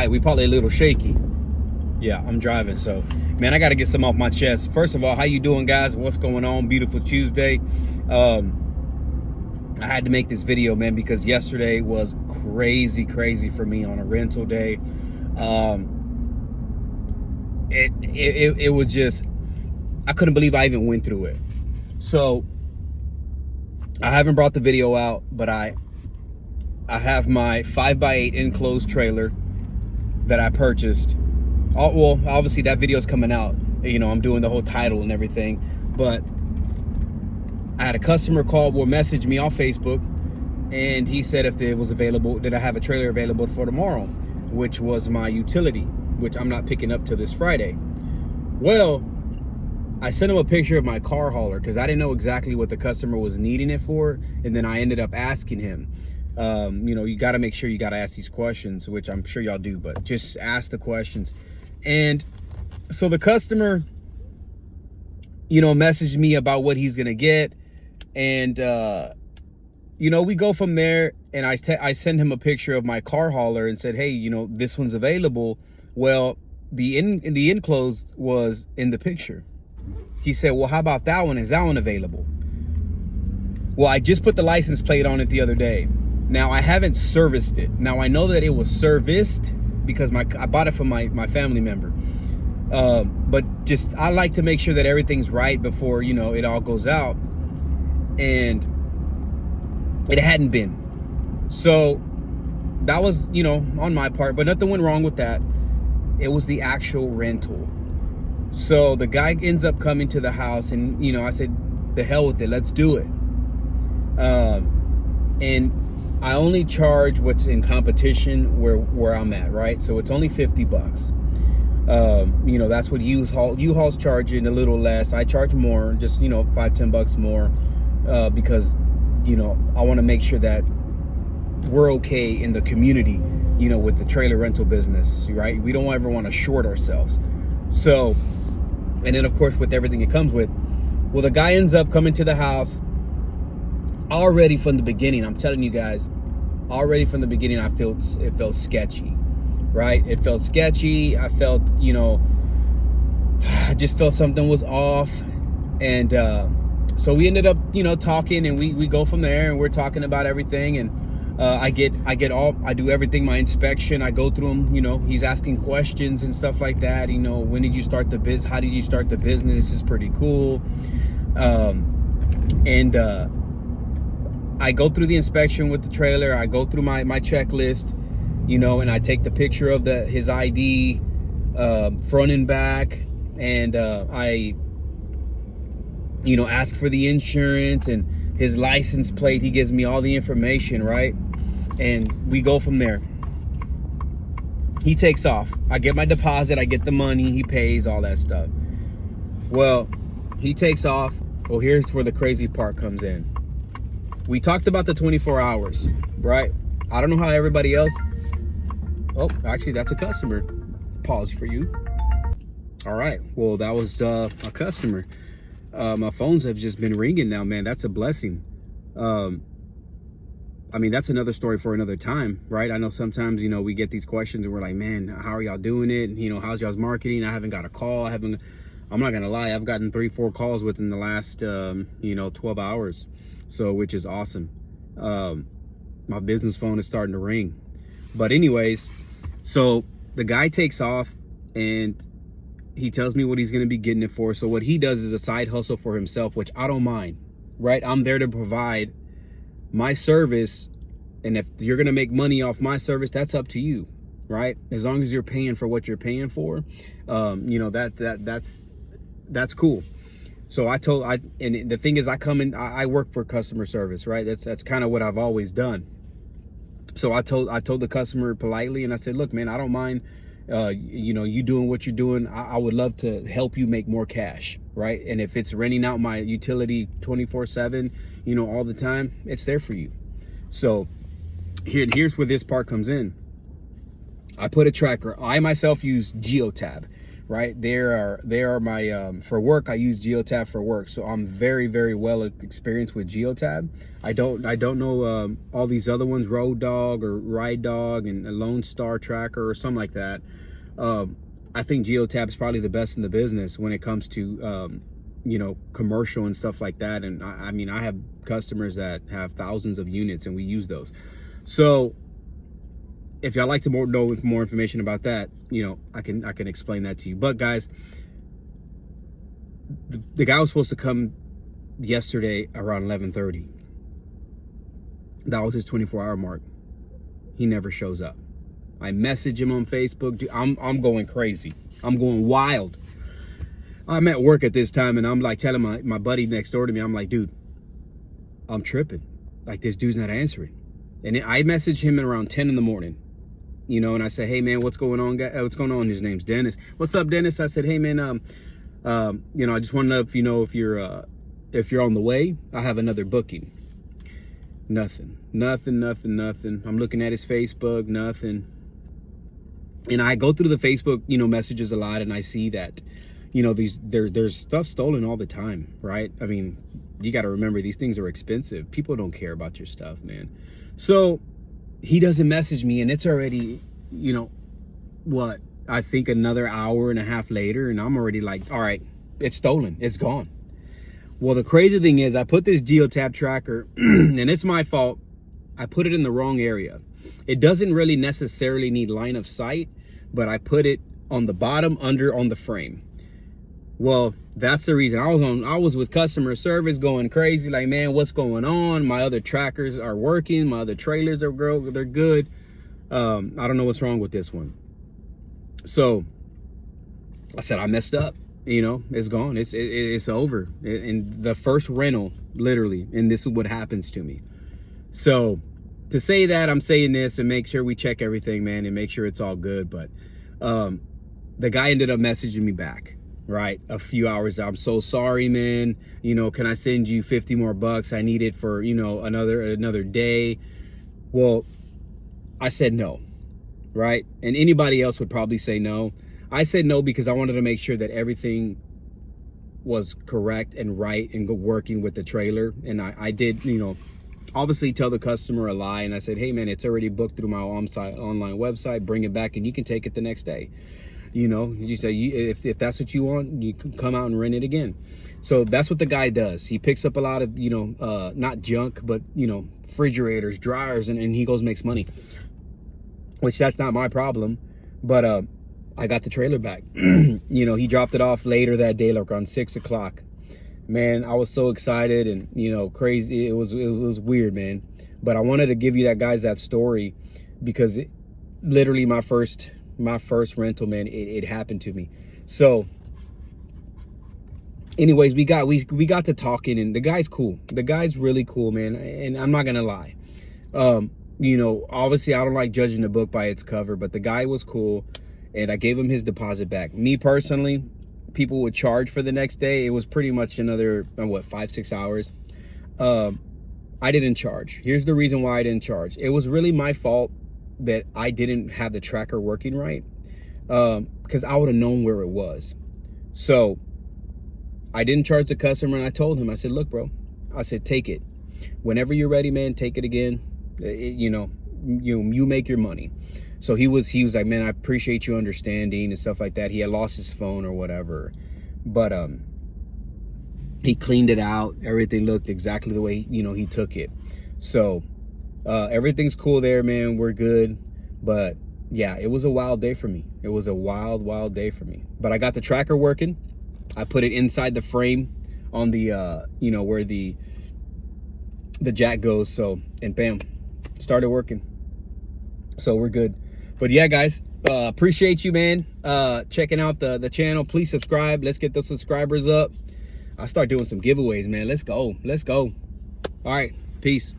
We probably a little shaky. Yeah, I'm driving, so man, I got to get some off my chest. First of all, how you doing, guys? What's going on? Beautiful Tuesday. I had to make this video, man, because yesterday was crazy for me on a rental day. It was just, I couldn't believe I even went through it. So I haven't brought the video out, but I have my 5x8 enclosed trailer that I purchased. Well, obviously that video is coming out. You know, I'm doing the whole title and everything, but I had a customer message me on Facebook, and he said if it was available, did I have a trailer available for tomorrow, which was my utility, which I'm not picking up till this Friday. Well, I sent him a picture of my car hauler because I didn't know exactly what the customer was needing it for, and then I ended up asking him. You know, you got to make sure you got to ask these questions, which I'm sure y'all do, but just ask the questions. And so the customer, you know, messaged me about what he's gonna get, and you know, we go from there. And I send him a picture of my car hauler and said, hey, you know, this one's available. Well, the enclosed was in the picture. He said, well, how about that one? Is that one available? Well, I just put the license plate on it the other day. Now, I haven't serviced it. Now, I know that it was serviced because I bought it from my family member. But just, I like to make sure that everything's right before, you know, it all goes out. And it hadn't been. So that was, you know, on my part, but nothing went wrong with that. It was the actual rental. So the guy ends up coming to the house, and, you know, I said, the hell with it, let's do it. And I only charge what's in competition where I'm at, right? So it's only $50. You know, that's what U-Haul's charging, a little less. I charge more, just, you know, $5-10 more, because, you know, I want to make sure that we're okay in the community, you know, with the trailer rental business, right? We don't ever want to short ourselves. So, and then of course with everything it comes with. Well, the guy ends up coming to the house. Already from the beginning, I'm telling you guys, already from the beginning, it felt sketchy, right? It felt sketchy. I felt, you know, I just felt something was off. And so we ended up, you know, talking, and we go from there, and we're talking about everything. And I do everything, my inspection, I go through them, you know, he's asking questions and stuff like that. You know, when did you start the business? How did you start the business? This is pretty cool. I go through the inspection with the trailer. I go through my checklist, you know, and I take the picture of his ID, front and back, and I, you know, ask for the insurance and his license plate. He gives me all the information, right? And we go from there. He takes off. I get my deposit. I get the money. He pays, all that stuff. Well, he takes off. Well, here's where the crazy part comes in. We talked about the 24 hours, right? I don't know how everybody else. Oh, actually, that's a customer. Pause for you. All right. Well, that was a customer. My phones have just been ringing now, man. That's a blessing. I mean, that's another story for another time, right? I know sometimes, you know, we get these questions and we're like, man, how are y'all doing it? You know, how's y'all's marketing? I haven't got a call. I'm not gonna lie, I've gotten 3-4 calls within the last, you know, 12 hours. So, which is awesome. My business phone is starting to ring. But anyways, so the guy takes off and he tells me what he's going to be getting it for. So what he does is a side hustle for himself, which I don't mind, right? I'm there to provide my service. And if you're going to make money off my service, that's up to you, right? As long as you're paying for what you're paying for, you know, that's cool. So and the thing is, I work for customer service, right? That's kind of what I've always done. So I told the customer politely, and I said, look, man, I don't mind, you know, you doing what you're doing. I would love to help you make more cash, right? And if it's renting out my utility 24/7, you know, all the time, it's there for you. So here's where this part comes in. I put a tracker. I myself use Geotab, right? They are my for work. I use Geotab for work, so I'm very, very well experienced with Geotab. I don't know all these other ones, Road Dog or Ride Dog and a Lone Star Tracker or something like that. I think Geotab is probably the best in the business when it comes to you know, commercial and stuff like that. And I mean, I have customers that have thousands of units, and we use those. So if y'all like to know more information about that, you know, I can explain that to you. But guys, the guy was supposed to come yesterday around 11:30. That was his 24-hour mark. He never shows up. I message him on Facebook. Dude, I'm going crazy. I'm going wild. I'm at work at this time, and I'm like telling my buddy next door to me, I'm like, dude, I'm tripping. Like, this dude's not answering. And I messaged him at around 10 in the morning, you know, and I said, hey man, what's going on? What's going on? His name's Dennis. What's up, Dennis? I said, hey man, you know, I just want to know if, you know, if you're on the way. I have another booking. Nothing. I'm looking at his Facebook, nothing. And I go through the Facebook, you know, messages a lot, and I see that, you know, there's stuff stolen all the time, right? I mean, you got to remember, these things are expensive. People don't care about your stuff, man. So he doesn't message me, and it's already, you know, what, I think another hour and a half later, and I'm already like, all right, it's stolen, it's gone. Well, the crazy thing is, I put this Geotab tracker, and it's my fault. I put it in the wrong area. It doesn't really necessarily need line of sight, but I put it on the bottom, on the frame. Well, that's the reason. I was with customer service going crazy, like, man, what's going on? My other trackers are working, my other trailers are they're good. I don't know what's wrong with this one. So I said, I messed up, you know, it's gone, it's over. And the first rental, literally, and this is what happens to me. So to say that, I'm saying this and make sure we check everything, man, and make sure it's all good. But the guy ended up messaging me back, right, a few hours. I'm so sorry, man, you know, can I send you 50 more bucks? I need it for, you know, another day. Well, I said no, right? And anybody else would probably say no. I said no because I wanted to make sure that everything was correct and right and working with the trailer. And I did, you know, obviously tell the customer a lie, and I said, hey man, it's already booked through my online website, bring it back and you can take it the next day. You know, you say, if that's what you want, you can come out and rent it again. So that's what the guy does. He picks up a lot of, you know, not junk, but, you know, refrigerators, dryers, and he goes makes money, which that's not my problem. But I got the trailer back. You know, he dropped it off later that day, like around 6 o'clock. Man, I was so excited and, you know, crazy. It was weird, man. But I wanted to give you that story because literally my first rental, man, it happened to me. So anyways, we got to talking, and the guy's cool. The guy's really cool, man. And I'm not gonna lie, you know, obviously I don't like judging the book by its cover, but the guy was cool, and I gave him his deposit back. Me personally, people would charge for the next day. It was pretty much another, what, 5-6 hours. I didn't charge. Here's the reason why I didn't charge. It was really my fault that I didn't have the tracker working right, because I would have known where it was. So I didn't charge the customer, and I told him, I said, look, bro, I said, take it. Whenever you're ready, man, take it again. You know, you make your money. So he was like, man, I appreciate you understanding and stuff like that. He had lost his phone or whatever, but he cleaned it out. Everything looked exactly the way, you know, he took it. So everything's cool there, man. We're good. But yeah, it was a wild day for me. It was a wild day for me. But I got the tracker working. I put it inside the frame on the you know, where the jack goes. So, and bam, started working. So we're good. But yeah, guys, appreciate you, man, checking out the channel. Please subscribe. Let's get those subscribers up. I'll start doing some giveaways, man. Let's go. All right, peace.